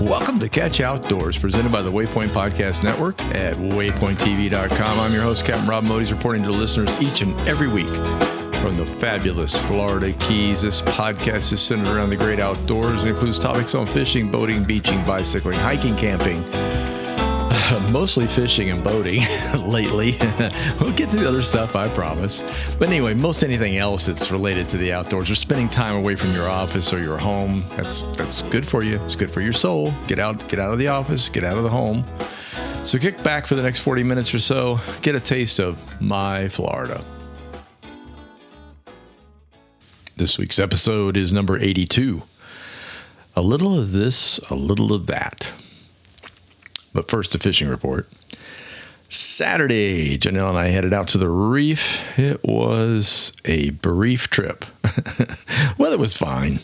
Welcome to Catch Outdoors, presented by the Waypoint Podcast Network at waypointtv.com. I'm your host, Captain Rob Modies, reporting to listeners each and every week from the fabulous Florida Keys. This podcast is centered around the great outdoors and includes topics on fishing, boating, beaching, bicycling, hiking, camping, mostly fishing and boating lately. We'll get to the other stuff, I promise. But anyway, most anything else that's related to the outdoors or spending time away from your office or your home, that's good for you. It's good for your soul. Get out of the office, get out of the home. So kick back for the next 40 minutes or so, get a taste of my Florida. This week's episode is number 82. A little of this, a little of that. But first, a fishing report. Saturday, Janelle and I headed out to the reef. It was a brief trip. Weather was fine.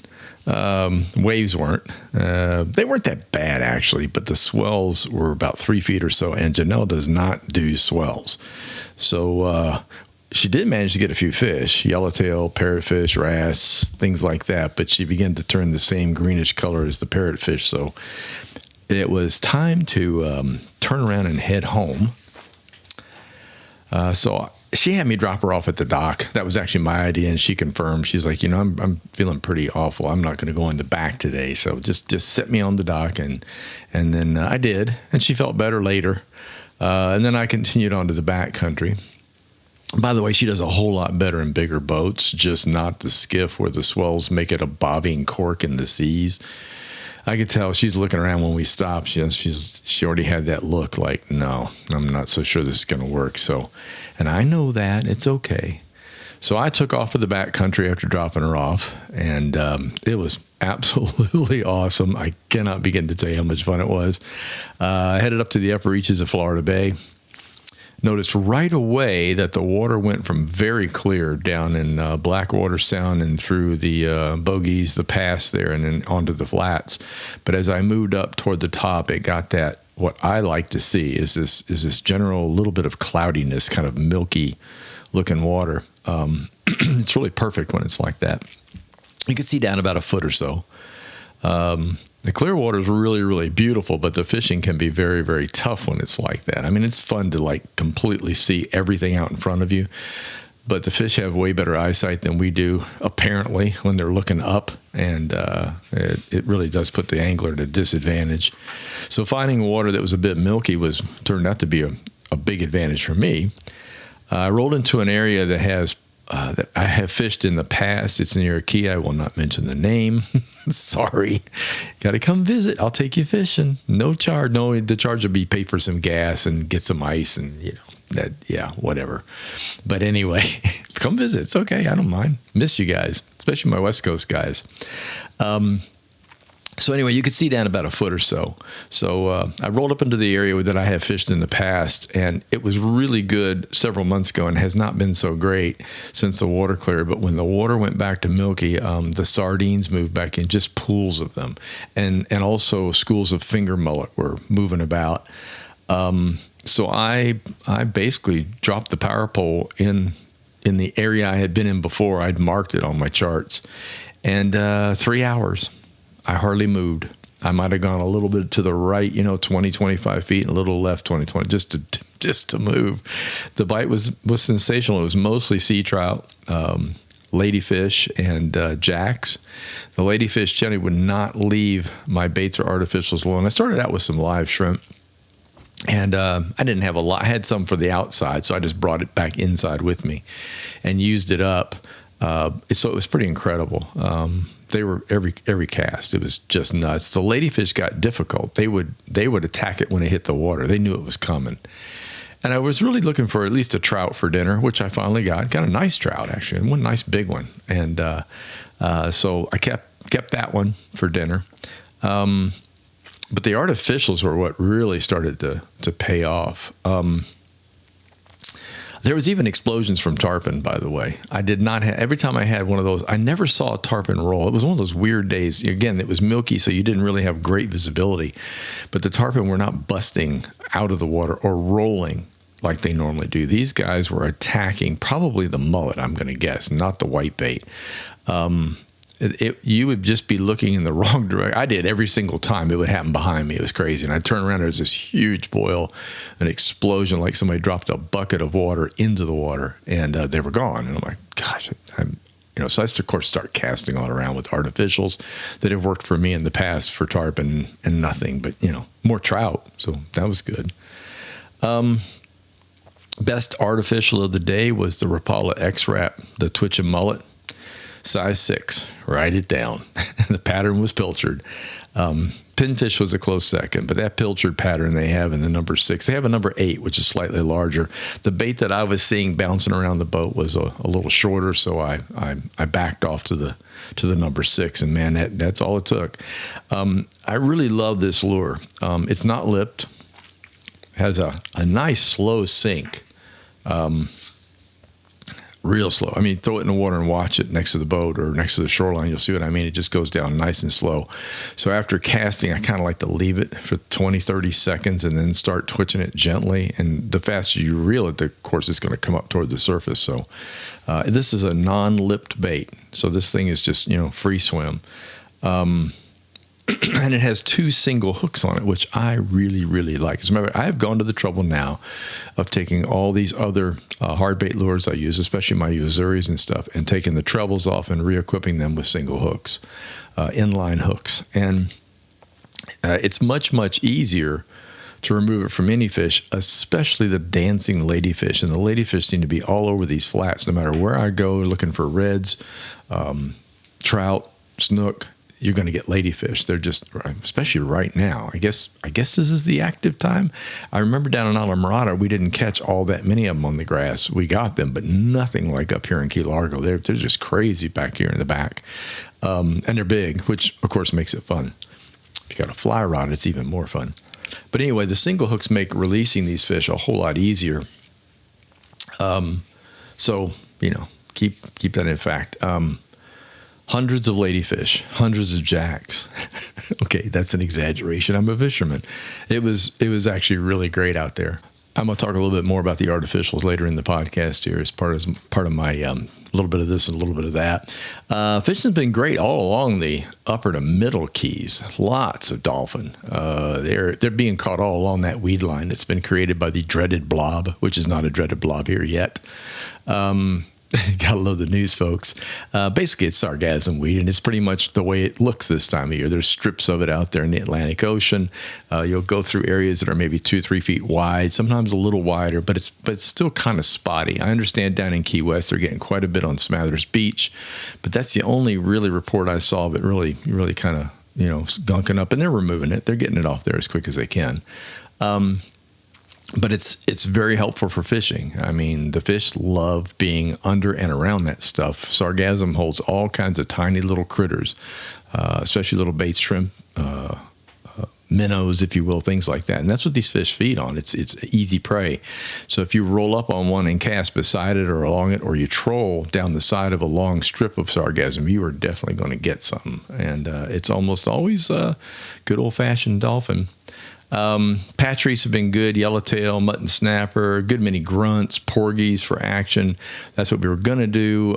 Waves weren't. They weren't that bad, actually, but the swells were about 3 feet or so, and Janelle does not do swells. So she did manage to get a few fish, yellowtail, parrotfish, wrasse, things like that, but she began to turn the same greenish color as the parrotfish, so it was time to turn around and head home. So she had me drop her off at the dock. That was actually my idea, and she confirmed. She's like, I'm feeling pretty awful. I'm not going to go in the back today, so just set me on the dock, and then I did, and she felt better later. And then I continued on to the back country. By the way, she does a whole lot better in bigger boats, just not the skiff where the swells make it a bobbing cork in the seas. I could tell she's looking around when we stopped. She already had that look like, no, I'm not so sure this is going to work. So, and I know that. It's okay. So I took off for the back country after dropping her off, and it was absolutely awesome. I cannot begin to tell you how much fun it was. I headed up to the upper reaches of Florida Bay. Noticed right away that the water went from very clear down in Blackwater Sound and through the bogies, the pass there, and then onto the flats. But as I moved up toward the top, it got that, what I like to see is this general little bit of cloudiness, kind of milky looking water. It's really perfect when it's like that. You can see down about a foot or so. The clear water is really, really beautiful, but the fishing can be very, very tough when it's like that. I mean, it's fun to like completely see everything out in front of you, but the fish have way better eyesight than we do, apparently, when they're looking up, and it really does put the angler at a disadvantage. So finding water that was a bit milky turned out to be a big advantage for me. I rolled into an area that has that I have fished in the past. It's near a key. I will not mention the name. Sorry. Got to come visit. I'll take you fishing. No charge. No, the charge will be pay for some gas and get some ice and, whatever. But anyway, come visit. It's okay. I don't mind. Miss you guys, especially my West Coast guys. So anyway, you could see down about a foot or so. So I rolled up into the area that I have fished in the past, and it was really good several months ago and has not been so great since the water cleared. But when the water went back to milky, the sardines moved back in, just pools of them. And also schools of finger mullet were moving about. So I basically dropped the power pole in the area I had been in before. I'd marked it on my charts. And 3 hours. I hardly moved. I might have gone a little bit to the right, 20, 25 feet, and a little left, 20, just to move. The bite was sensational. It was mostly sea trout, ladyfish, and jacks. The ladyfish generally would not leave my baits or artificials alone. I started out with some live shrimp, and I didn't have a lot. I had some for the outside, so I just brought it back inside with me and used it up. So it was pretty incredible. They were every cast. It was just nuts. The ladyfish got difficult. They would attack it when it hit the water. They knew it was coming. And I was really looking for at least a trout for dinner, which I finally got. Got a nice trout, actually, one nice big one. And so I kept that one for dinner. But the artificials were what really started to pay off. There was even explosions from tarpon, by the way. I did not have, every time I had one of those, I never saw a tarpon roll. It was one of those weird days. Again, it was milky, so you didn't really have great visibility. But the tarpon were not busting out of the water or rolling like they normally do. These guys were attacking probably the mullet, I'm going to guess, not the whitebait. you would just be looking in the wrong direction. I did every single time. It would happen behind me. It was crazy. And I'd turn around. There's this huge boil, an explosion, like somebody dropped a bucket of water into the water, and they were gone. And I'm like, gosh, so I, of course, start casting all around with artificials that have worked for me in the past for tarp and nothing but, more trout. So that was good. Best artificial of the day was the Rapala X-Rap, the Twitch and Mullet. Size 6, write it down. The pattern was pilchard. Pinfish was a close second, but that pilchard pattern they have in the number 6, they have a number 8, which is slightly larger. The bait that I was seeing bouncing around the boat was a little shorter, so I backed off to the number 6, and man, that's all it took. I really love this lure. It's not lipped, has a nice slow sink. Real slow. I mean, throw it in the water and watch it next to the boat or next to the shoreline. You'll see what I mean. It just goes down nice and slow. So after casting, I kind of like to leave it for 20, 30 seconds and then start twitching it gently. And the faster you reel it, of course, it's going to come up toward the surface. So this is a non-lipped bait. So this thing is just, free swim. And it has 2 single hooks on it, which I really, really like. As a matter of fact, I have gone to the trouble now of taking all these other hard bait lures I use, especially my Uzuris and stuff, and taking the trebles off and re-equipping them with single hooks, inline hooks. And it's much, much easier to remove it from any fish, especially the dancing ladyfish. And the ladyfish seem to be all over these flats. No matter where I go looking for reds, trout, snook, you're going to get ladyfish. They're just, especially right now. I guess this is the active time. I remember down in Islamorada, we didn't catch all that many of them on the grass. We got them, but nothing like up here in Key Largo. They're just crazy back here in the back. And they're big, which of course makes it fun. If you got a fly rod, it's even more fun. But anyway, the single hooks make releasing these fish a whole lot easier. So, keep that in fact. Hundreds of ladyfish, hundreds of jacks. Okay, that's an exaggeration. I'm a fisherman. It was actually really great out there. I'm going to talk a little bit more about the artificials later in the podcast here as part of my little bit of this and a little bit of that. Fishing's been great all along the upper to middle keys. Lots of dolphin. They're being caught all along that weed line that's been created by the dreaded blob, which is not a dreaded blob here yet. Gotta love the news, folks. Basically, it's sargassum weed, and it's pretty much the way it looks this time of year. There's strips of it out there in the Atlantic Ocean. You'll go through areas that are maybe 2-3 feet wide, sometimes a little wider, but it's still kind of spotty. I understand down in Key West they're getting quite a bit on Smathers Beach, but that's the only really report I saw of it really kind of gunking up, and they're removing it. They're getting it off there as quick as they can. But it's very helpful for fishing. I mean, the fish love being under and around that stuff. Sargassum holds all kinds of tiny little critters, especially little bait shrimp, minnows, if you will, things like that. And that's what these fish feed on. It's easy prey. So if you roll up on one and cast beside it or along it, or you troll down the side of a long strip of sargassum, you are definitely going to get something. And it's almost always a good old-fashioned dolphin. Patries have been good, yellowtail, mutton snapper, good many grunts, porgies for action. That's what we were going to do.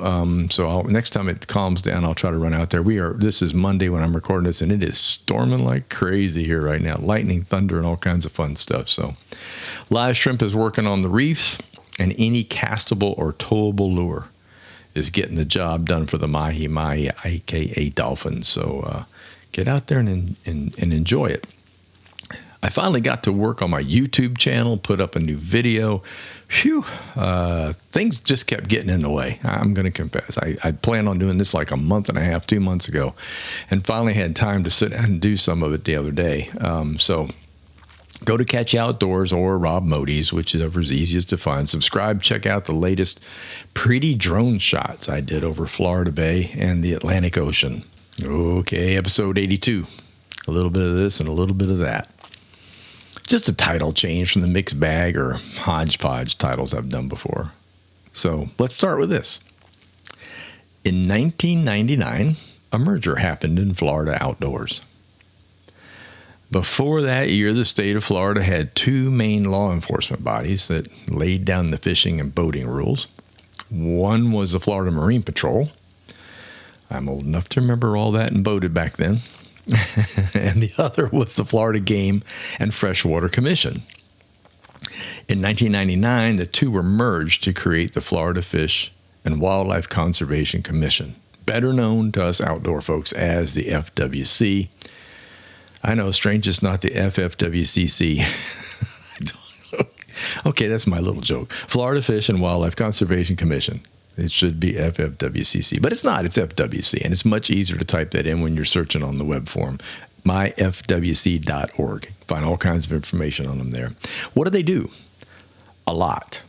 So next time it calms down, I'll try to run out there. This is Monday when I'm recording this, and it is storming like crazy here right now. Lightning, thunder, and all kinds of fun stuff. So Live Shrimp is working on the reefs, and any castable or towable lure is getting the job done for the mahi-mahi, aka dolphin. So get out there and enjoy it. I finally got to work on my YouTube channel, put up a new video. Phew, things just kept getting in the way. I'm going to confess. I planned on doing this like a month and a half, 2 months ago, and finally had time to sit down and do some of it the other day. So go to Catch Outdoors or Rob Mody's, whichever is easiest to find. Subscribe, check out the latest pretty drone shots I did over Florida Bay and the Atlantic Ocean. Okay, episode 82. A little bit of this and a little bit of that. Just a title change from the mixed bag or hodgepodge titles I've done before. So let's start with this. In 1999, a merger happened in Florida Outdoors. Before that year, the state of Florida had 2 main law enforcement bodies that laid down the fishing and boating rules. One was the Florida Marine Patrol. I'm old enough to remember all that and boated back then. And the other was the Florida Game and Freshwater Commission. In 1999, the two were merged to create the Florida Fish and Wildlife Conservation Commission, better known to us outdoor folks as the FWC. I know, strange it's not the FFWCC. Okay, that's my little joke. Florida Fish and Wildlife Conservation Commission. It should be FFWCC, but it's not. It's FWC, and it's much easier to type that in when you're searching on the web form, myfwc.org. Find all kinds of information on them there. What do they do? A lot.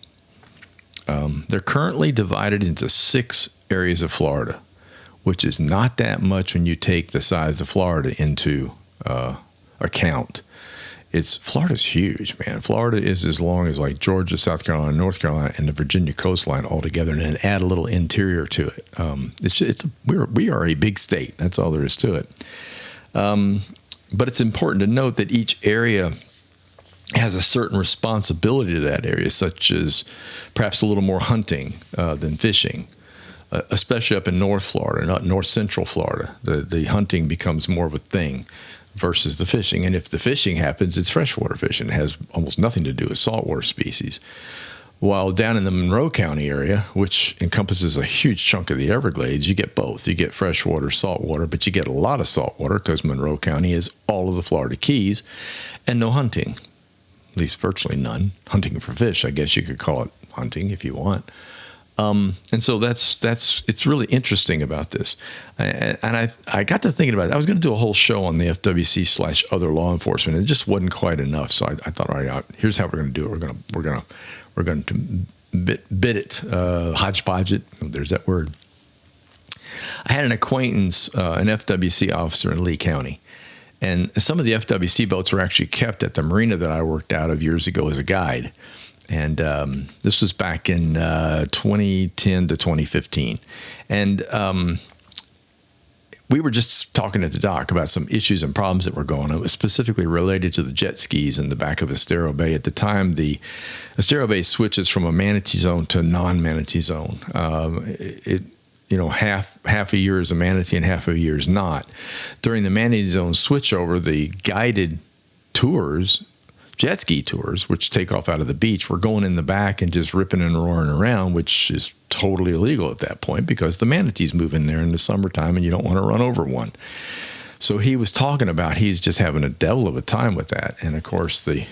They're currently divided into 6 areas of Florida, which is not that much when you take the size of Florida into account. Florida's huge, man. Florida is as long as like Georgia, South Carolina, North Carolina, and the Virginia coastline all together, and then add a little interior to it. We are a big state. That's all there is to it. But it's important to note that each area has a certain responsibility to that area, such as perhaps a little more hunting than fishing, especially up in North Florida, not North Central Florida. The hunting becomes more of a thing versus the fishing. And if the fishing happens, it's freshwater fishing. It has almost nothing to do with saltwater species. While down in the Monroe County area, which encompasses a huge chunk of the Everglades, you get both. You get freshwater, saltwater, but you get a lot of saltwater because Monroe County is all of the Florida Keys, and no hunting, at least virtually none. Hunting for fish, I guess you could call it hunting if you want. And so it's really interesting about this. And I got to thinking about it. I was going to do a whole show on the FWC/other law enforcement. It just wasn't quite enough. So I thought, all right, here's how we're going to do it. We're going to bit it, hodgepodge it. Oh, there's that word. I had an acquaintance, an FWC officer in Lee County. And some of the FWC boats were actually kept at the marina that I worked out of years ago as a guide. And this was back in 2010 to 2015. And we were just talking at the dock about some issues and problems that were going on. It was specifically related to the jet skis in the back of Estero Bay. At the time, the Estero Bay switches from a manatee zone to a non-manatee zone. Half a year is a manatee and half a year is not. During the manatee zone switchover, the guided tours, jet ski tours, which take off out of the beach, were going in the back and just ripping and roaring around, which is totally illegal at that point because the manatees move in there in the summertime and you don't want to run over one. So he was talking about he's just having a devil of a time with that. And of course, the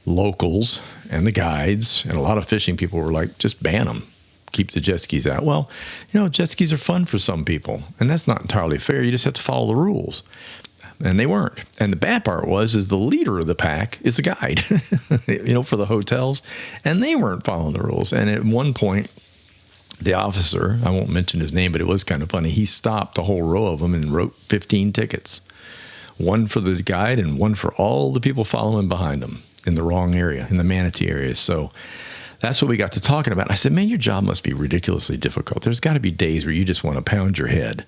locals and the guides and a lot of fishing people were like, just ban them. Keep the jet skis out. Well, jet skis are fun for some people, and that's not entirely fair. You just have to follow the rules. And they weren't. And the bad part is the leader of the pack is a guide, for the hotels, and they weren't following the rules. And at one point, the officer, I won't mention his name, but it was kind of funny. He stopped a whole row of them and wrote 15 tickets, one for the guide and one for all the people following behind them in the wrong area, in the manatee area. So that's what we got to talking about. I said, man, your job must be ridiculously difficult. There's got to be days where you just want to pound your head.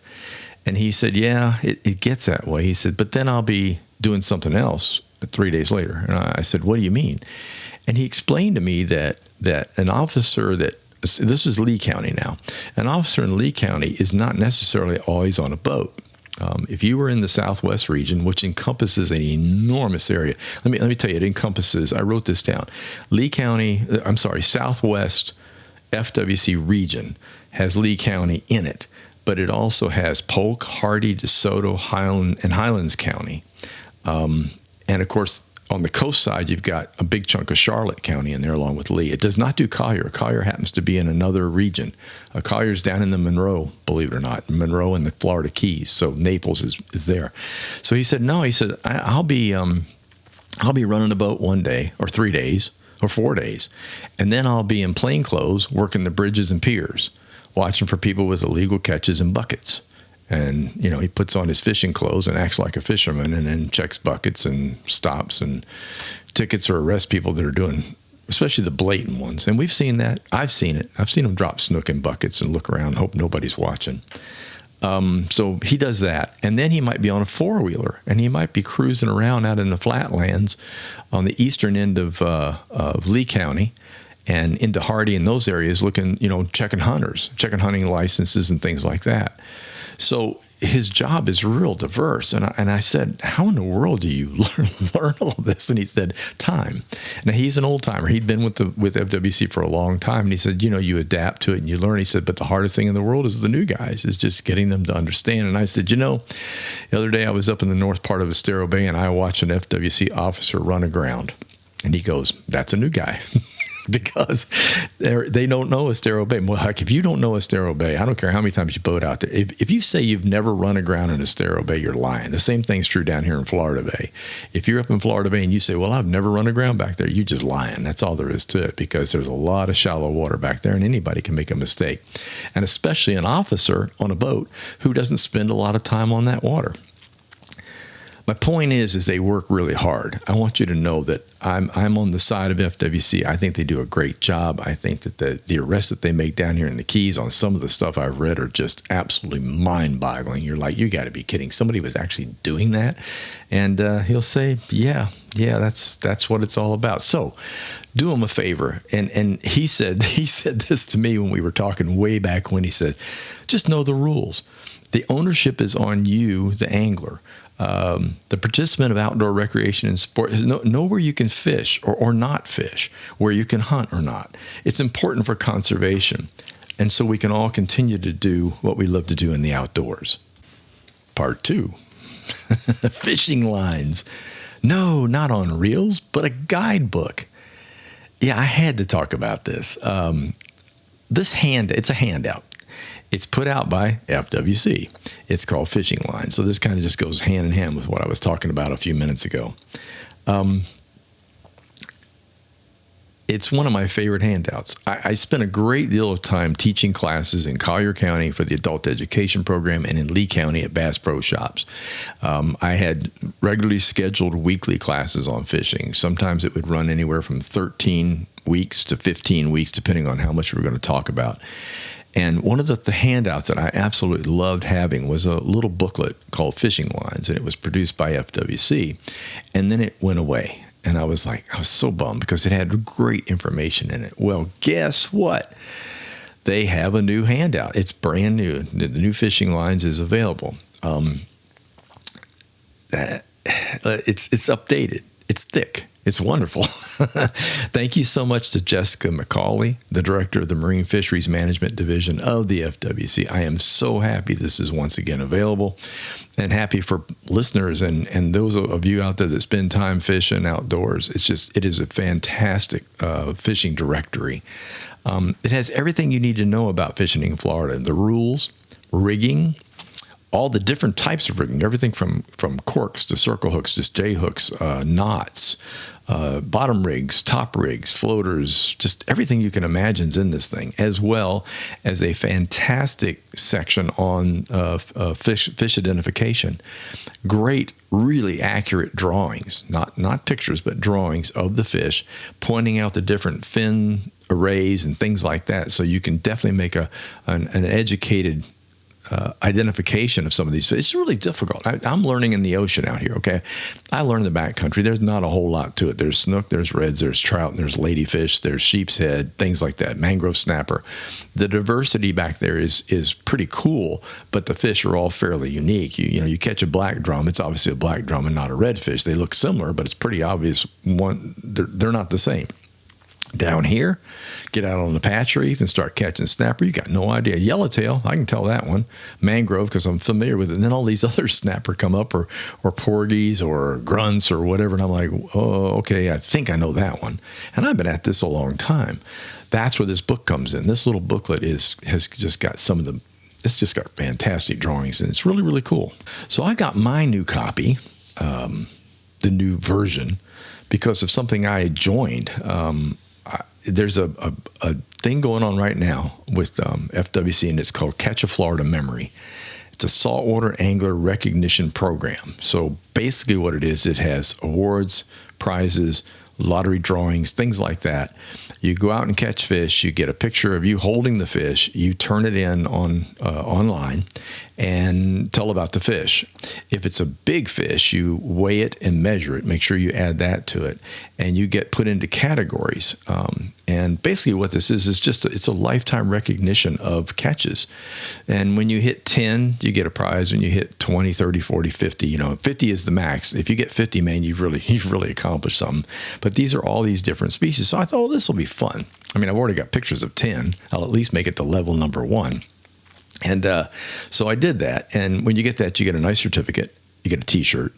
And he said, yeah, it gets that way. He said, but then I'll be doing something else 3 days later. And I said, what do you mean? And he explained to me that an officer this is Lee County now, an officer in Lee County is not necessarily always on a boat. If you were in the Southwest region, which encompasses an enormous area, let me tell you, it encompasses, I wrote this down, Southwest FWC region has Lee County in it. But it also has Polk, Hardy, DeSoto, Highland, and Highlands County. And, of course, on the coast side, you've got a big chunk of Charlotte County in there along with Lee. It does not do Collier. Collier happens to be in another region. Collier's down in the Monroe, believe it or not, Monroe and the Florida Keys. So Naples is there. So he said, no, I'll be running a boat one day or 3 days or 4 days. And then I'll be in plain clothes working the bridges and piers, watching for people with illegal catches and buckets. And, he puts on his fishing clothes and acts like a fisherman and then checks buckets and stops and tickets or arrests people that are doing, especially the blatant ones. And we've seen that. I've seen it. I've seen him drop snook in buckets and look around, hope nobody's watching. So he does that. And then he might be on a four-wheeler and he might be cruising around out in the flatlands on the eastern end of Lee County. and into Hardy in those areas, looking, checking hunting licenses and things like that. So his job is real diverse. And I said, how in the world do you learn all this? And he said, time. Now, he's an old timer. He'd been with FWC for a long time. And he said, you adapt to it and you learn. He said, but the hardest thing in the world is the new guys, is just getting them to understand. And I said, the other day I was up in the north part of Estero Bay and I watched an FWC officer run aground. And he goes, that's a new guy. Because they don't know Estero Bay. Well, heck, if you don't know Estero Bay, I don't care how many times you boat out there. If you say you've never run aground in Estero Bay, you're lying. The same thing's true down here in Florida Bay. If you're up in Florida Bay and you say, well, I've never run aground back there, you're just lying. That's all there is to it, because there's a lot of shallow water back there and anybody can make a mistake. And especially an officer on a boat who doesn't spend a lot of time on that water. My point is they work really hard. I want you to know that I'm on the side of FWC. I think they do a great job. I think that the arrests that they make down here in the Keys on some of the stuff I've read are just absolutely mind-boggling. You're like, you got to be kidding. Somebody was actually doing that. And he'll say, yeah, that's what it's all about. So do him a favor. And he said this to me when we were talking way back when. He said, just know the rules. The ownership is on you, the angler. The participant of outdoor recreation and sport, know where you can fish or not fish, where you can hunt or not. It's important for conservation. And so we can all continue to do what we love to do in the outdoors. Part 2, fishing lines. No, not on reels, but a guidebook. Yeah, I had to talk about this. It's a handout. It's put out by FWC. It's called Fishing Lines. So this kind of just goes hand in hand with what I was talking about a few minutes ago. It's one of my favorite handouts. I spent a great deal of time teaching classes in Collier County for the adult education program and in Lee County at Bass Pro Shops. I had regularly scheduled weekly classes on fishing. Sometimes it would run anywhere from 13 weeks to 15 weeks, depending on how much we were going to talk about. And one of the handouts that I absolutely loved having was a little booklet called Fishing Lines, and it was produced by FWC. And then it went away. And I was so bummed because it had great information in it. Well, guess what? They have a new handout. It's brand new. The new Fishing Lines is available. It's updated. It's thick. It's wonderful. Thank you so much to Jessica McCauley, the director of the Marine Fisheries Management Division of the FWC. I am so happy this is once again available, and happy for listeners and those of you out there that spend time fishing outdoors. It is a fantastic fishing directory. It has everything you need to know about fishing in Florida: the rules, rigging, all the different types of rigging, everything from corks to circle hooks to J hooks, knots, bottom rigs, top rigs, floaters, just everything you can imagine is in this thing, as well as a fantastic section on fish identification. Great, really accurate drawings, not pictures, but drawings of the fish, pointing out the different fin arrays and things like that. So you can definitely make an educated identification of some of these fish. It's really difficult. I'm learning in the ocean out here, okay? I learned in the backcountry. There's not a whole lot to it. There's snook, there's reds, there's trout, there's ladyfish, there's sheep's head, things like that, mangrove snapper. The diversity back there is pretty cool, but the fish are all fairly unique. You catch a black drum, it's obviously a black drum and not a redfish. They look similar, but it's pretty obvious they're not the same. Down here, get out on the Patch Reef and start catching snapper. You got no idea. Yellowtail, I can tell that one. Mangrove, because I'm familiar with it. And then all these other snapper come up, or porgies or grunts or whatever. And I'm like, oh, okay, I think I know that one. And I've been at this a long time. That's where this book comes in. This little booklet has just got it's just got fantastic drawings, and it's really, really cool. So I got my new copy, the new version, because of something I joined. There's a thing going on right now with FWC, and it's called Catch a Florida Memory. It's a saltwater angler recognition program. So basically what it is, it has awards, prizes, lottery drawings, things like that. You go out and catch fish. You get a picture of you holding the fish. You turn it in on online and tell about the fish. If it's a big fish, you weigh it and measure it. Make sure you add that to it, and you get put into categories. And basically, what this is just it's a lifetime recognition of catches. And when you hit 10, you get a prize. When you hit 20, 30, 40, 50, 50 is the max. If you get 50, man, you've really accomplished something. But these are all these different species. So I thought, this will be fun. I mean, I've already got pictures of 10. I'll at least make it to level number 1. And so I did that. And when you get that, you get a nice certificate, you get a T-shirt,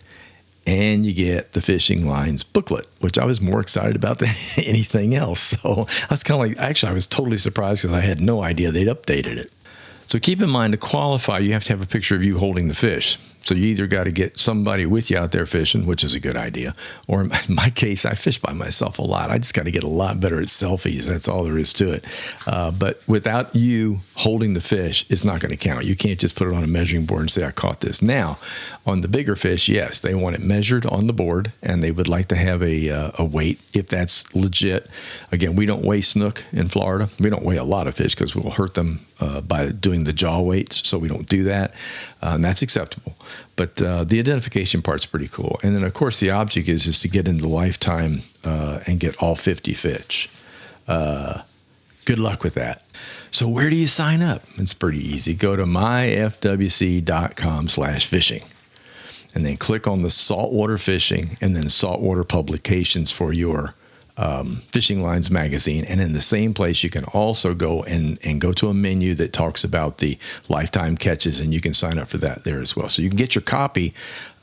and you get the Fishing Lines booklet, which I was more excited about than anything else. So I was kind of like, actually, I was totally surprised because I had no idea they'd updated it. So keep in mind, to qualify, you have to have a picture of you holding the fish. So you either got to get somebody with you out there fishing, which is a good idea, or in my case, I fish by myself a lot. I just got to get a lot better at selfies. That's all there is to it. But without you holding the fish, it's not going to count. You can't just put it on a measuring board and say, I caught this. Now, on the bigger fish, yes, they want it measured on the board, and they would like to have a weight if that's legit. Again, we don't weigh snook in Florida. We don't weigh a lot of fish because we'll hurt them by doing the jaw weights, so we don't do that, and that's acceptable. But the identification part's pretty cool. And then, of course, the object is to get into Lifetime and get all 50 fish. Good luck with that. So where do you sign up? It's pretty easy. Go to myfwc.com/fishing. And then click on the saltwater fishing and then saltwater publications for your Fishing Lines magazine. And in the same place, you can also go and go to a menu that talks about the lifetime catches, and you can sign up for that there as well. So you can get your copy,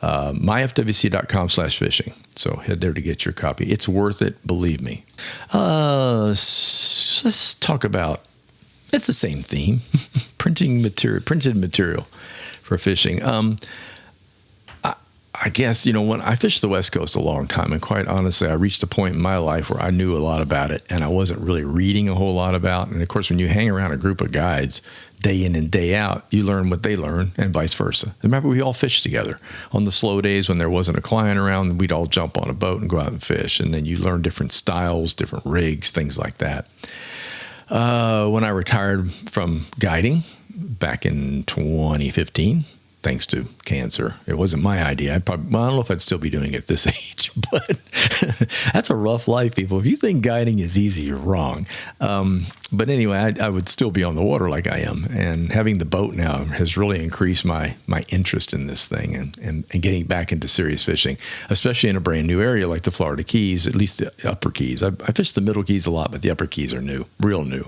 myfwc.com/fishing. So head there to get your copy. It's worth it, believe me. Let's talk about, it's the same theme, printed material for fishing. I guess, when I fished the West Coast a long time, and quite honestly, I reached a point in my life where I knew a lot about it and I wasn't really reading a whole lot about it. And of course, when you hang around a group of guides day in and day out, you learn what they learn and vice versa. Remember, we all fished together on the slow days when there wasn't a client around. We'd all jump on a boat and go out and fish. And then you learn different styles, different rigs, things like that. When I retired from guiding back in 2015, thanks to cancer. It wasn't my idea. I don't know if I'd still be doing it at this age, but that's a rough life, people. If you think guiding is easy, you're wrong. But anyway, I would still be on the water like I am. And having the boat now has really increased my interest in this thing and getting back into serious fishing, especially in a brand new area like the Florida Keys, at least the upper Keys. I fish the middle Keys a lot, but the upper Keys are new, real new.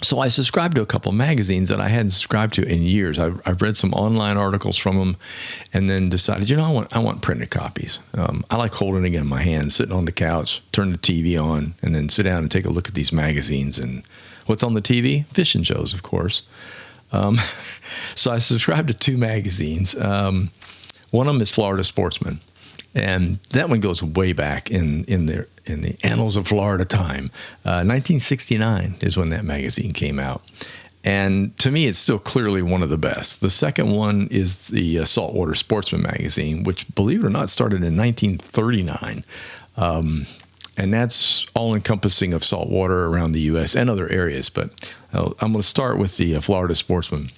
So I subscribed to a couple of magazines that I hadn't subscribed to in years. I've read some online articles from them, and then decided, I want printed copies. I like holding it in my hand, sitting on the couch, turn the TV on, and then sit down and take a look at these magazines. And what's on the TV? Fishing shows, of course. So I subscribed to 2 magazines. One of them is Florida Sportsman, and that one goes way back in the annals of Florida time. 1969 is when that magazine came out. And to me, it's still clearly one of the best. The second one is the Saltwater Sportsman magazine, which, believe it or not, started in 1939. And that's all-encompassing of saltwater around the U.S. and other areas. But I'm going to start with the Florida Sportsman.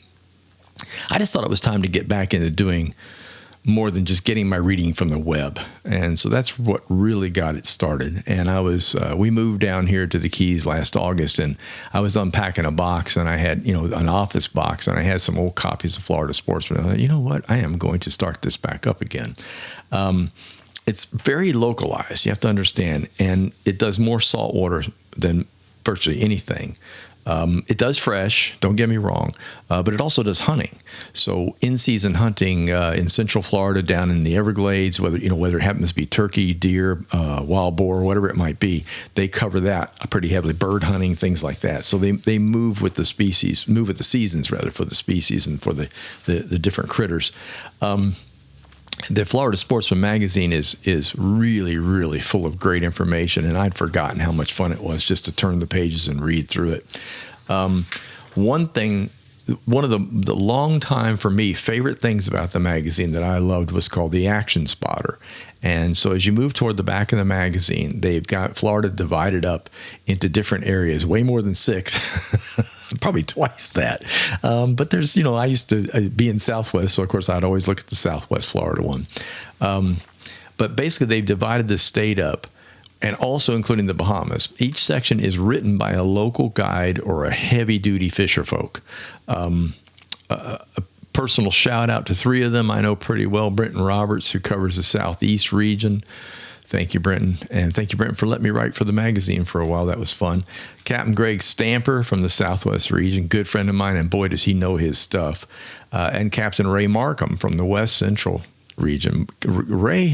I just thought it was time to get back into doing more than just getting my reading from the web. And so that's what really got it started. And we moved down here to the Keys last August, and I was unpacking a box, and I had, an office box, and I had some old copies of Florida Sportsman. I thought, you know what? I am going to start this back up again. It's very localized, you have to understand, and it does more saltwater than virtually anything. It does fresh, don't get me wrong, but it also does hunting. So in-season hunting in Central Florida, down in the Everglades, whether it happens to be turkey, deer, wild boar, whatever it might be, they cover that pretty heavily. Bird hunting, things like that. So they move with the seasons rather, for the species and for the different critters. The Florida Sportsman magazine is really, really full of great information, and I'd forgotten how much fun it was just to turn the pages and read through it. One thing one of the long time for me favorite things about the magazine that I loved was called the Action Spotter. And so as you move toward the back of the magazine, they've got Florida divided up into different areas, way more than 6, probably twice that. But there's, I used to be in Southwest, so of course I'd always look at the Southwest Florida one. But basically they've divided the state up, and also including the Bahamas. Each section is written by a local guide or a heavy-duty fisher folk. A personal shout out to 3 of them I know pretty well. Brenton Roberts, who covers the Southeast region. Thank you, Brenton. And thank you, Brenton, for letting me write for the magazine for a while. That was fun. Captain Greg Stamper from the Southwest region, good friend of mine, and boy, does he know his stuff. And Captain Ray Markham from the West Central region. Ray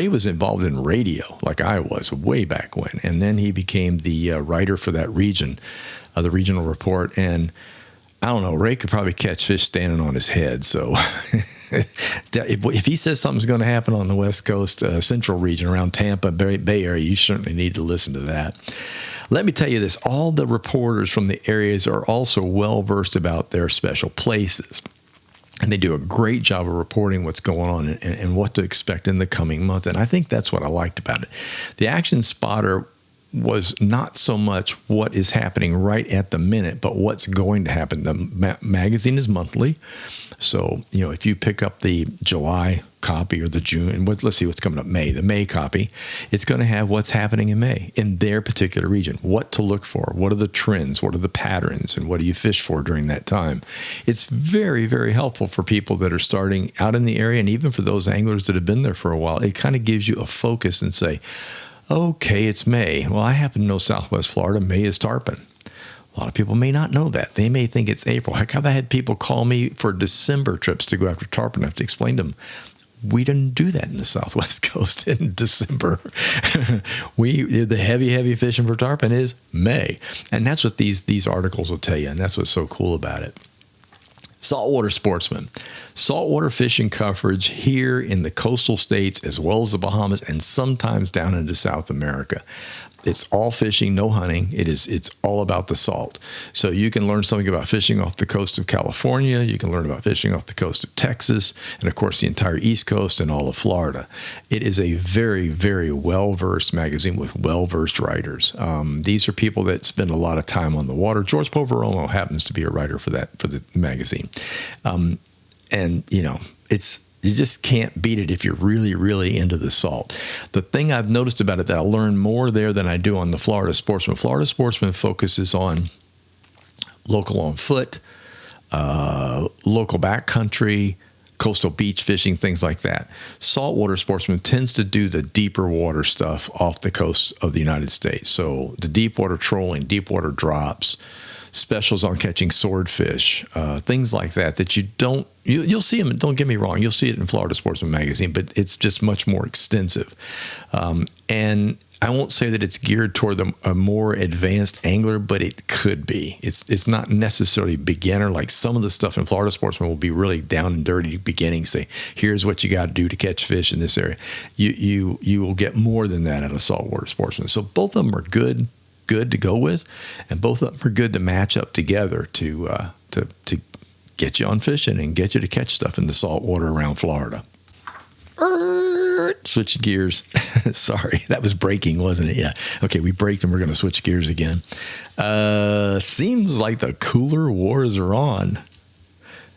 was involved in radio like I was way back when. And then he became the writer for that region, the regional report. And I don't know, Ray could probably catch fish standing on his head. So if he says something's going to happen on the West Coast, Central region around Tampa, Bay Area, you certainly need to listen to that. Let me tell you this, all the reporters from the areas are also well-versed about their special places. And they do a great job of reporting what's going on and what to expect in the coming month. And I think that's what I liked about it. The Action Spotter was not so much what is happening right at the minute, but what's going to happen. The magazine is monthly. So, if you pick up the July copy or the June, let's see what's coming up, the May copy, it's going to have what's happening in May in their particular region, what to look for, what are the trends, what are the patterns, and what do you fish for during that time. It's very, very helpful for people that are starting out in the area, and even for those anglers that have been there for a while. It kind of gives you a focus and say, okay, it's May. Well, I happen to know Southwest Florida, May is tarpon. A lot of people may not know that. They may think it's April. Heck, I've had people call me for December trips to go after tarpon. I have to explain to them, we didn't do that in the Southwest Coast in December. The heavy fishing for tarpon is May. And that's what these articles will tell you, and that's what's so cool about it. Saltwater sportsmen. Saltwater fishing coverage here in the coastal states as well as the Bahamas and sometimes down into South America. It's all fishing, no hunting. It's all about the salt. So you can learn something about fishing off the coast of California. You can learn about fishing off the coast of Texas, and of course the entire East Coast and all of Florida. It is a very, very well-versed magazine with well-versed writers. These are people that spend a lot of time on the water. George Poveromo happens to be a writer for the magazine. And you just can't beat it if you're really, really into the salt. The thing I've noticed about it that I learn more there than I do on the Florida Sportsman. Florida Sportsman focuses on local on foot, local backcountry, coastal beach fishing, things like that. Saltwater Sportsman tends to do the deeper water stuff off the coast of the United States. So the deep water trolling, deep water drops, specials on catching swordfish, things like that you'll see them. Don't get me wrong. You'll see it in Florida Sportsman magazine, but it's just much more extensive. And I won't say that it's geared toward a more advanced angler, but it could be. It's not necessarily beginner. Like some of the stuff in Florida Sportsman will be really down and dirty beginning. Say, here's what you got to do to catch fish in this area. You will get more than that out of Saltwater Sportsman. So both of them are good to go with, and both of them are good to match up together to get you on fishing and get you to catch stuff in the salt water around Florida. Switch gears. Sorry, that was braking, wasn't it? Yeah. Okay, we braked and we're going to switch gears again. Seems like the cooler wars are on.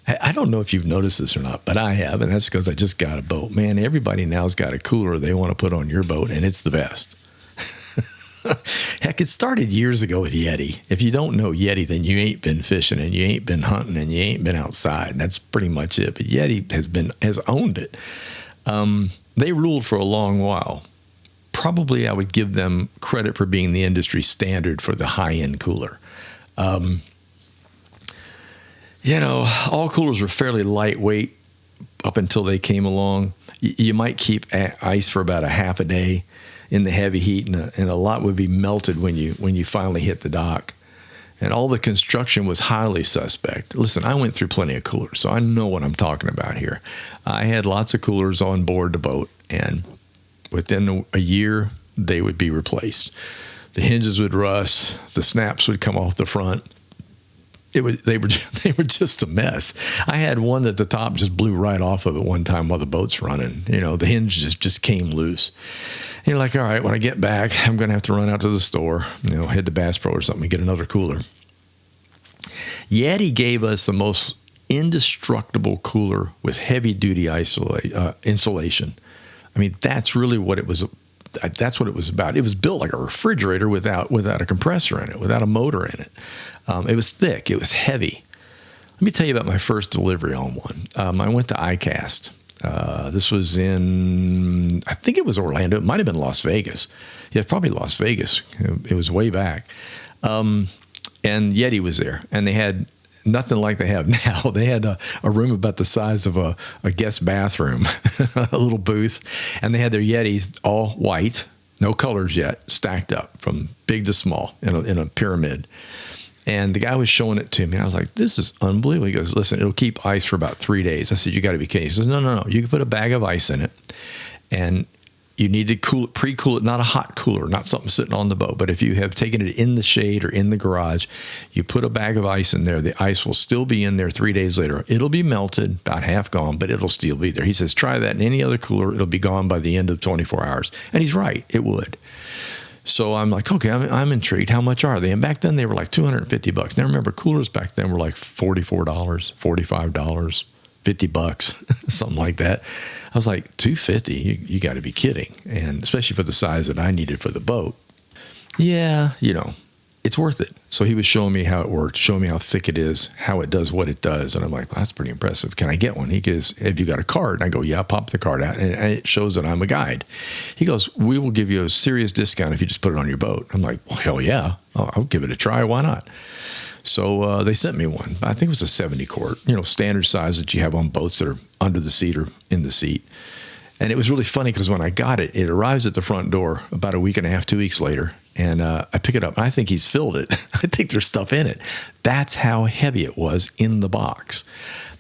I don't know if you've noticed this or not, but I have, and that's because I just got a boat. Man, everybody now's got a cooler they want to put on your boat, and it's the best. Heck, it started years ago with Yeti. If you don't know Yeti, then you ain't been fishing and you ain't been hunting and you ain't been outside. That's pretty much it. But Yeti has owned it. They ruled for a long while. Probably I would give them credit for being the industry standard for the high-end cooler. All coolers were fairly lightweight up until they came along. You might keep ice for about a half a day in the heavy heat, and a lot would be melted when you finally hit the dock. And all the construction was highly suspect. Listen, I went through plenty of coolers, so I know what I'm talking about here. I had lots of coolers on board the boat, and within a year, they would be replaced. The hinges would rust, the snaps would come off the front, They were they were just a mess. I had one that the top just blew right off of it one time while the boat's running. The hinge just came loose. And you're like, all right, when I get back, I'm going to have to run out to the store, head to Bass Pro or something and get another cooler. Yeti gave us the most indestructible cooler with heavy duty insulation. I mean, that's really what it was. That's what it was about. It was built like a refrigerator without a compressor in it, without a motor in it. It was thick. It was heavy. Let me tell you about my first delivery on one. I went to ICAST. This was I think it was Orlando. It might have been Las Vegas. Yeah, probably Las Vegas. It was way back. And Yeti was there. And they had nothing like they have now. They had a room about the size of a guest bathroom, a little booth. And they had their Yetis all white, no colors yet, stacked up from big to small in a pyramid. And the guy was showing it to me. I was like, this is unbelievable. He goes, listen, it'll keep ice for about 3 days. I said, you got to be kidding. He says, no. You can put a bag of ice in it. And you need to pre-cool it, not a hot cooler, not something sitting on the boat. But if you have taken it in the shade or in the garage, you put a bag of ice in there. The ice will still be in there 3 days later. It'll be melted, about half gone, but it'll still be there. He says, try that in any other cooler. It'll be gone by the end of 24 hours. And he's right. It would. So I'm like, okay, I'm intrigued. How much are they? And back then they were like $250. Now remember, coolers back then were like $44, $45, $50, something like that. I was like, $250? You got to be kidding. And especially for the size that I needed for the boat. Yeah, it's worth it. So he was showing me how it worked, showing me how thick it is, how it does what it does. And I'm like, well, that's pretty impressive. Can I get one? He goes, have you got a card? And I go, yeah, pop the card out. And it shows that I'm a guide. He goes, we will give you a serious discount if you just put it on your boat. I'm like, well, hell yeah. I'll give it a try. Why not? So they sent me one. I think it was a 70 quart, standard size that you have on boats that are under the seat or in the seat. And it was really funny because when I got it, it arrives at the front door about a week and a half, 2 weeks later. And I pick it up, and I think he's filled it. I think there's stuff in it. That's how heavy it was in the box.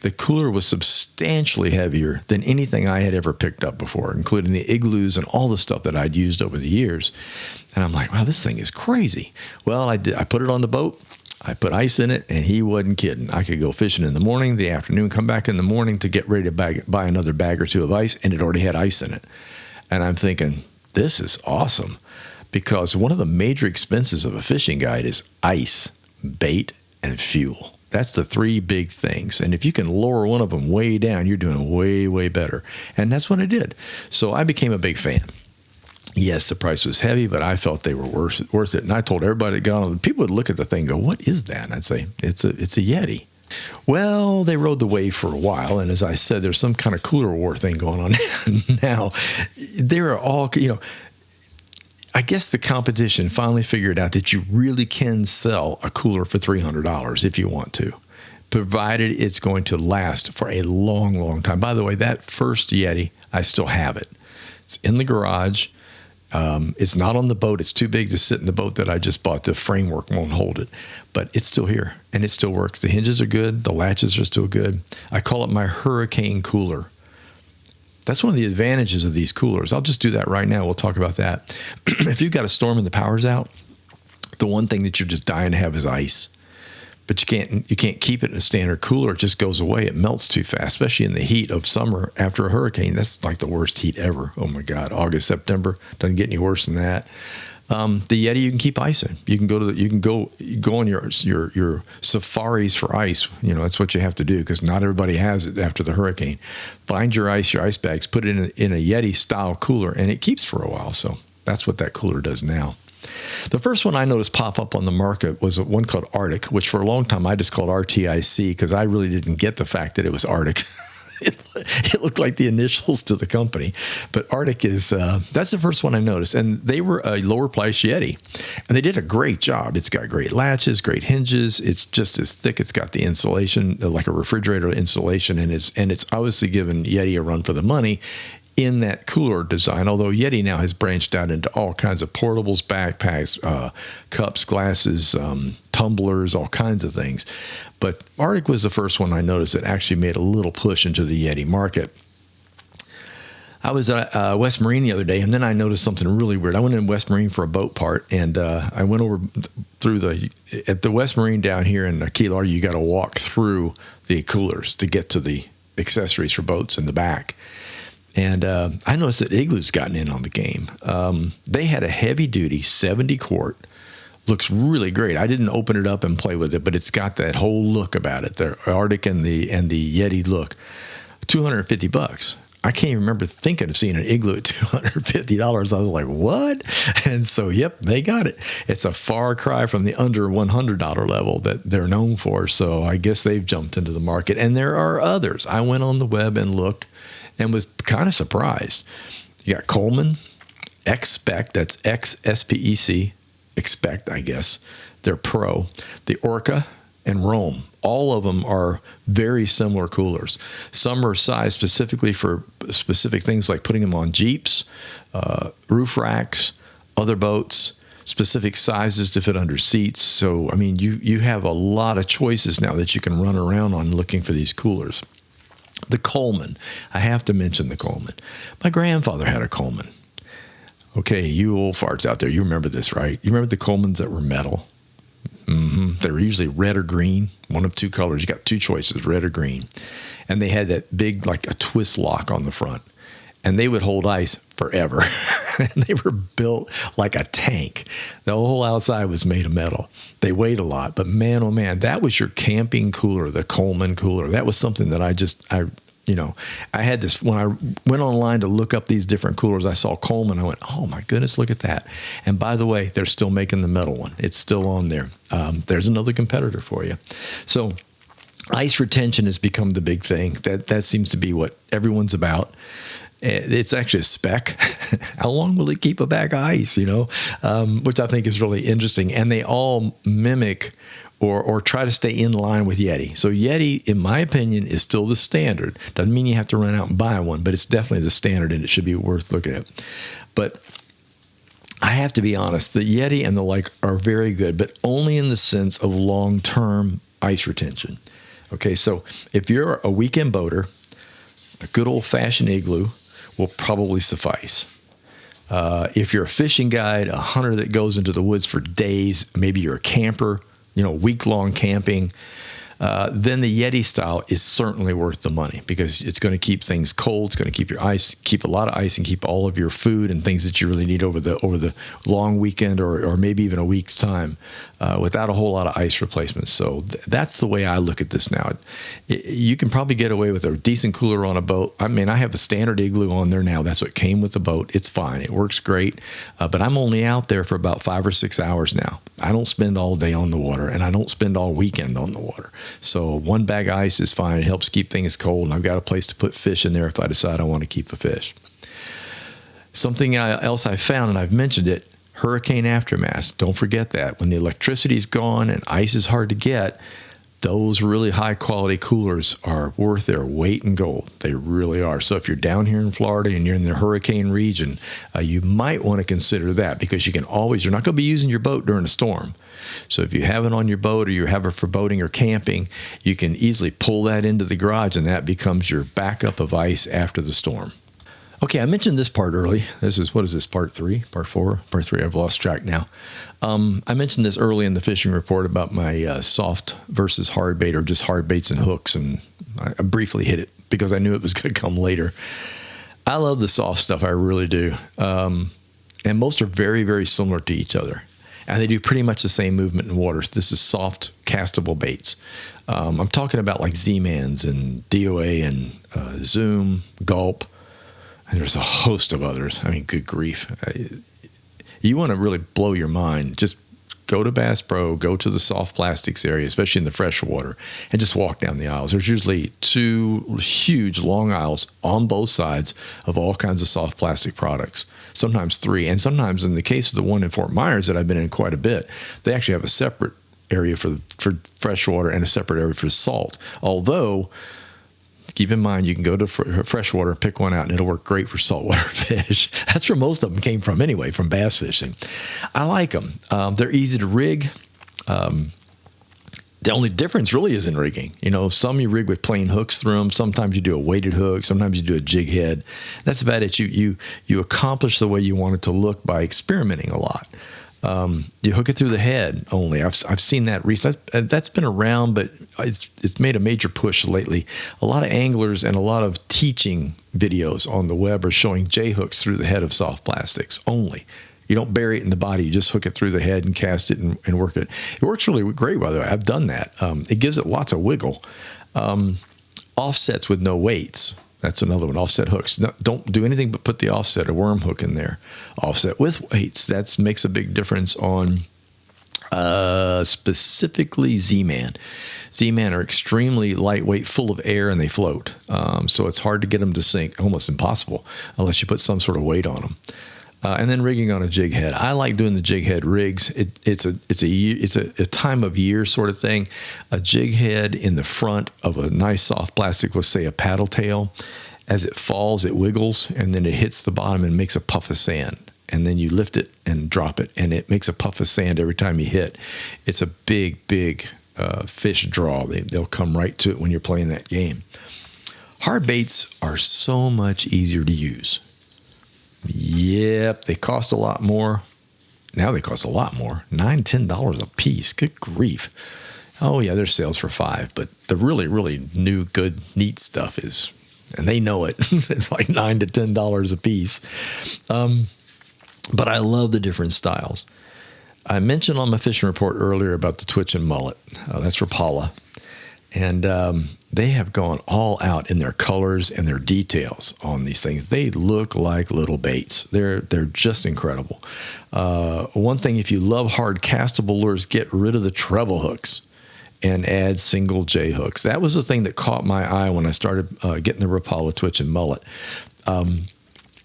The cooler was substantially heavier than anything I had ever picked up before, including the igloos and all the stuff that I'd used over the years. And I'm like, wow, this thing is crazy. Well, I put it on the boat. I put ice in it, and he wasn't kidding. I could go fishing in the morning, the afternoon, come back in the morning to get ready to buy another bag or two of ice, and it already had ice in it. And I'm thinking, this is awesome, because one of the major expenses of a fishing guide is ice, bait, and fuel. That's the three big things. And if you can lower one of them way down, you're doing way, way better. And that's what I did. So I became a big fan. Yes, the price was heavy, but I felt they were worth it. And I told everybody that got on, people would look at the thing and go, what is that? And I'd say, it's a Yeti. Well, they rode the wave for a while. And as I said, there's some kind of cooler war thing going on now. There are all, I guess the competition finally figured out that you really can sell a cooler for $300 if you want to, provided it's going to last for a long, long time. By the way, that first Yeti, I still have it. It's in the garage. It's not on the boat. It's too big to sit in the boat that I just bought. The framework won't hold it, but it's still here and it still works. The hinges are good. The latches are still good. I call it my hurricane cooler. That's one of the advantages of these coolers. I'll just do that right now. We'll talk about that. If you've got a storm and the power's out, the one thing that you're just dying to have is ice. But you can't keep it in a standard cooler. It just goes away. It melts too fast, especially in the heat of summer after a hurricane. That's like the worst heat ever. Oh my God, August, September doesn't get any worse than that. The Yeti, you can keep ice in. You can go on your safaris for ice. That's what you have to do because not everybody has it after the hurricane. Find your ice bags, put it in a Yeti style cooler, and it keeps for a while. So that's what that cooler does now. The first one I noticed pop up on the market was one called Arctic, which for a long time I just called RTIC because I really didn't get the fact that it was Arctic. It looked like the initials to the company. But Arctic is, that's the first one I noticed. And they were a lower price Yeti. And they did a great job. It's got great latches, great hinges. It's just as thick. It's got the insulation, like a refrigerator insulation. And it's obviously given Yeti a run for the money in that cooler design, although Yeti now has branched out into all kinds of portables, backpacks, cups, glasses, tumblers, all kinds of things. But Arctic was the first one I noticed that actually made a little push into the Yeti market. I was at West Marine the other day, and then I noticed something really weird. I went in West Marine for a boat part, and I went over through at the West Marine down here in Key Largo. You got to walk through the coolers to get to the accessories for boats in the back. And I noticed that Igloo's gotten in on the game. They had a heavy-duty 70-quart. Looks really great. I didn't open it up and play with it, but it's got that whole look about it, the Arctic and the Yeti look. $250. I can't even remember thinking of seeing an Igloo at $250. I was like, what? And so, yep, they got it. It's a far cry from the under $100 level that they're known for. So I guess they've jumped into the market. And there are others. I went on the web and looked and was kind of surprised. You got Coleman, X-Spec, that's X-S-P-E-C, Expect, I guess. They're Pro. The Orca and Rome. All of them are very similar coolers. Some are sized specifically for specific things like putting them on Jeeps, roof racks, other boats, specific sizes to fit under seats. So, I mean, you have a lot of choices now that you can run around on looking for these coolers. The Coleman. I have to mention the Coleman. My grandfather had a Coleman. Okay, you old farts out there, you remember this, right? You remember the Colemans that were metal? Mm-hmm. They were usually red or green, one of two colors. You got two choices, red or green. And they had that big, like a twist lock on the front. And they would hold ice forever. And they were built like a tank. The whole outside was made of metal. They weighed a lot. But man, oh man, that was your camping cooler, the Coleman cooler. That was something that I had this, when I went online to look up these different coolers, I saw Coleman. I went, oh my goodness, look at that. And by the way, they're still making the metal one. It's still on there. There's another competitor for you. So ice retention has become the big thing. That seems to be what everyone's about. It's actually a spec. How long will it keep a bag of ice, which I think is really interesting. And they all mimic or try to stay in line with Yeti. So Yeti, in my opinion, is still the standard. Doesn't mean you have to run out and buy one, but it's definitely the standard, and it should be worth looking at. But I have to be honest, the Yeti and the like are very good, but only in the sense of long-term ice retention. Okay, so if you're a weekend boater, a good old-fashioned Igloo will probably suffice. If you're a fishing guide, a hunter that goes into the woods for days, maybe you're a camper, week-long camping, then the Yeti style is certainly worth the money because it's going to keep things cold. It's going to keep a lot of ice and keep all of your food and things that you really need over the long weekend or maybe even a week's time without a whole lot of ice replacements. So that's the way I look at this now. You can probably get away with a decent cooler on a boat. I mean, I have a standard Igloo on there now. That's what came with the boat. It's fine. It works great. But I'm only out there for about 5 or 6 hours now. I don't spend all day on the water, and I don't spend all weekend on the water. So one bag of ice is fine. It helps keep things cold, and I've got a place to put fish in there if I decide I want to keep a fish. Something else I found, and I've mentioned it, hurricane aftermath. Don't forget that. When the electricity's gone and ice is hard to get, those really high-quality coolers are worth their weight in gold. They really are. So if you're down here in Florida and you're in the hurricane region, you might want to consider that because you're not going to be using your boat during a storm. So if you have it on your boat or you have it for boating or camping, you can easily pull that into the garage and that becomes your backup of ice after the storm. Okay, I mentioned this part early. What is this, part 3, part 4, part 3? I've lost track now. I mentioned this early in the fishing report about my soft versus hard bait or just hard baits and hooks, and I briefly hit it because I knew it was going to come later. I love the soft stuff, I really do. And most are very, very similar to each other. And they do pretty much the same movement in water. So this is soft, castable baits. I'm talking about like Z-Mans and DOA and Zoom, Gulp. And there's a host of others. I mean, good grief. You want to really blow your mind, just go to Bass Pro, go to the soft plastics area, especially in the freshwater, and just walk down the aisles. There's usually 2 huge long aisles on both sides of all kinds of soft plastic products, sometimes 3. And sometimes in the case of the one in Fort Myers that I've been in quite a bit, they actually have a separate area for freshwater and a separate area for salt. Although, keep in mind, you can go to freshwater, pick one out, and it'll work great for saltwater fish. That's where most of them came from anyway, from bass fishing. I like them. They're easy to rig. The only difference really is in rigging. Some you rig with plain hooks through them. Sometimes you do a weighted hook. Sometimes you do a jig head. That's about it. You accomplish the way you want it to look by experimenting a lot. You hook it through the head only. I've seen that recently. That's been around, but it's made a major push lately. A lot of anglers and a lot of teaching videos on the web are showing J hooks through the head of soft plastics only. You don't bury it in the body. You just hook it through the head and cast it and work it. It works really great, by the way. I've done that. It gives it lots of wiggle. Offsets with no weights. That's another one. Offset hooks. No, don't do anything but put the offset, a worm hook in there. Offset with weights. That makes a big difference on specifically Z-Man. Z-Man are extremely lightweight, full of air, and they float. So it's hard to get them to sink, almost impossible, unless you put some sort of weight on them. And then rigging on a jig head. I like doing the jig head rigs. It's a time of year sort of thing. A jig head in the front of a nice soft plastic, let's say a paddle tail, as it falls, it wiggles, and then it hits the bottom and makes a puff of sand. And then you lift it and drop it, and it makes a puff of sand every time you hit. It's a big fish draw. They'll come right to it when you're playing that game. Hard baits are so much easier to use. Yep, they cost a lot more. Now they cost a lot more. $9, $10 a piece. Good grief. Oh, yeah, there's sales for $5. But the really, really new, good, neat stuff is, and they know it, it's like $9 to $10 a piece. But I love the different styles. I mentioned on my fishing report earlier about the Twitch and Mullet. That's Rapala. And they have gone all out in their colors and their details on these things. They look like little baits. They're just incredible. One thing, if you love hard castable lures, get rid of the treble hooks and add single J hooks. That was the thing that caught my eye when I started getting the Rapala Twitch and Mullet.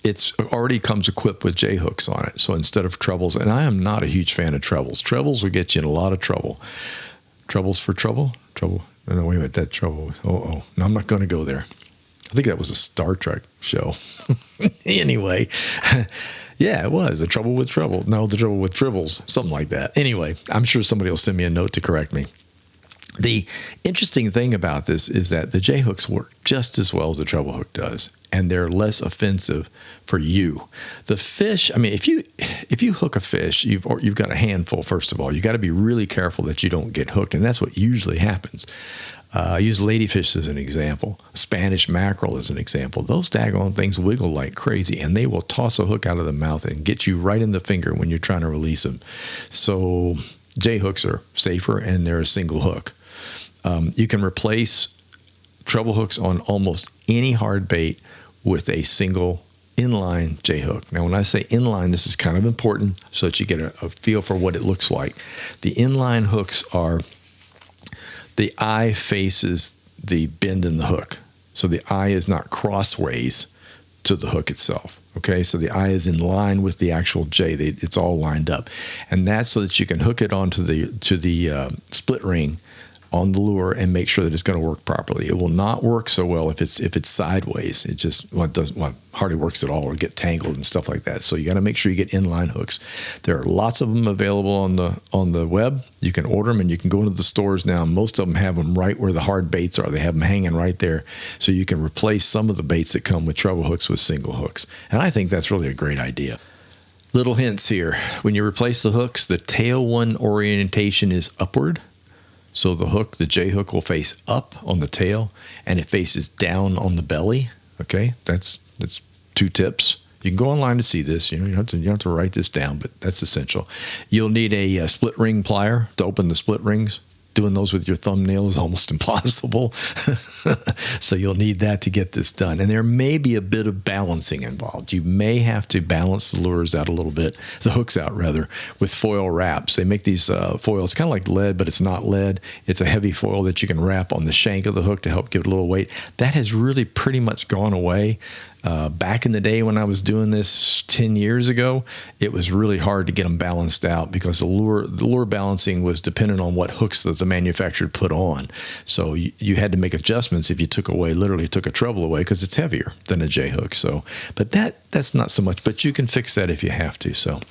It's already comes equipped with J hooks on it. So instead of trebles, and I am not a huge fan of trebles. Trebles will get you in a lot of trouble. Trebles for trouble? Trouble. No, wait a minute, that trouble. No, I'm not going to go there. I think that was a Star Trek show. Anyway, yeah, it was. The Trouble with Trouble. No, The Trouble with Tribbles. Something like that. Anyway, I'm sure somebody will send me a note to correct me. The interesting thing about this is that the J hooks work just as well as the treble hook does, and they're less offensive for you. The fish, I mean, if you hook a fish, you've got a handful. First of all, you got to be really careful that you don't get hooked, and that's what usually happens. I use ladyfish as an example, Spanish mackerel as an example. Those daggone things wiggle like crazy, and they will toss a hook out of the mouth and get you right in the finger when you're trying to release them. So J hooks are safer, and they're a single hook. You can replace treble hooks on almost any hard bait with a single inline J hook. Now, when I say inline, this is kind of important so that you get a feel for what it looks like. The inline hooks are the eye faces the bend in the hook. So the eye is not crossways to the hook itself. Okay, so the eye is in line with the actual J. It's all lined up. And that's so that you can hook it onto the split ring on the lure and make sure that it's going to work properly. It will not work so well if it's sideways. It just hardly works at all, or get tangled and stuff like that. So you got to make sure you get inline hooks. There are lots of them available on the web. You can order them, and you can go into the stores now. Most of them have them right where the hard baits are. They have them hanging right there, so you can replace some of the baits that come with treble hooks with single hooks. And I think that's really a great idea. Little hints here: when you replace the hooks, the tail one orientation is upward. So the hook, the J hook, will face up on the tail, and it faces down on the belly. Okay, that's 2 tips. You can go online to see this. You don't have to write this down, but that's essential. You'll need a split ring plier to open the split rings. Doing those with your thumbnail is almost impossible. So you'll need that to get this done. And there may be a bit of balancing involved. You may have to balance the lures out a little bit, the hooks out rather, with foil wraps. They make these foils, kind of like lead, but it's not lead. It's a heavy foil that you can wrap on the shank of the hook to help give it a little weight. That has really pretty much gone away. Back in the day when I was doing this 10 years ago, it was really hard to get them balanced out because the lure balancing was dependent on what hooks that the manufacturer put on. So you had to make adjustments if you literally took a treble away, because it's heavier than a J hook. So, but that's not so much, but you can fix that if you have to. So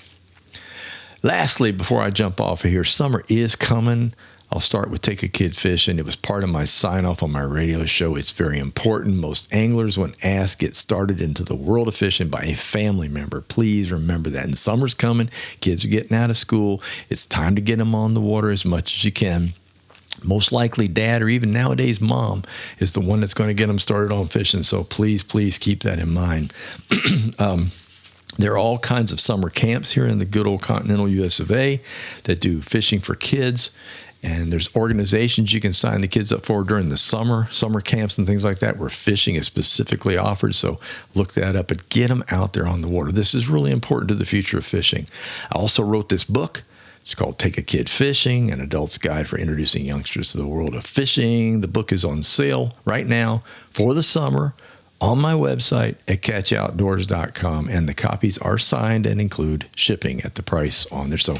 lastly, before I jump off of here, summer is coming. I'll start with Take a Kid Fishing. It was part of my sign off on my radio show. It's very important. Most anglers, when asked, get started into the world of fishing by a family member. Please remember that. And summer's coming. Kids are getting out of school. It's time to get them on the water as much as you can. Most likely dad, or even nowadays mom, is the one that's going to get them started on fishing. So please keep that in mind. There are all kinds of summer camps here in the good old continental US of A that do fishing for kids. And there's organizations you can sign the kids up for during the summer camps and things like that, where fishing is specifically offered. So look that up, but get them out there on the water. This is really important to the future of fishing. I also wrote this book. It's called Take a Kid Fishing, an adult's guide for introducing youngsters to the world of fishing. The book is on sale right now for the summer on my website at catchoutdoors.com, and the copies are signed and include shipping at the price on there. So,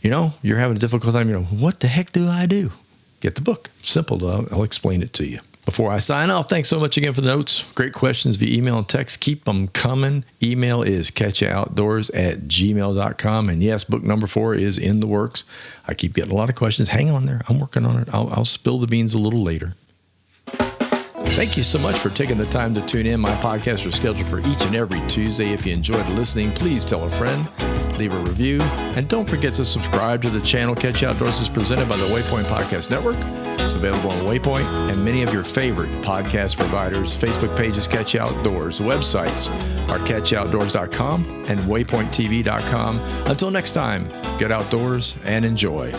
you're having a difficult time, what the heck do I do? Get the book. Simple, though. I'll explain it to you. Before I sign off, thanks so much again for the notes. Great questions via email and text. Keep them coming. Email is catchoutdoors@gmail.com. And yes, book number 4 is in the works. I keep getting a lot of questions. Hang on there. I'm working on it. I'll spill the beans a little later. Thank you so much for taking the time to tune in. My podcasts are scheduled for each and every Tuesday. If you enjoyed listening, please tell a friend, leave a review, and don't forget to subscribe to the channel. Catch Outdoors is presented by the Waypoint Podcast Network. It's available on Waypoint and many of your favorite podcast providers. Facebook pages, Catch Outdoors. The websites are catchoutdoors.com and waypointtv.com. Until next time, get outdoors and enjoy.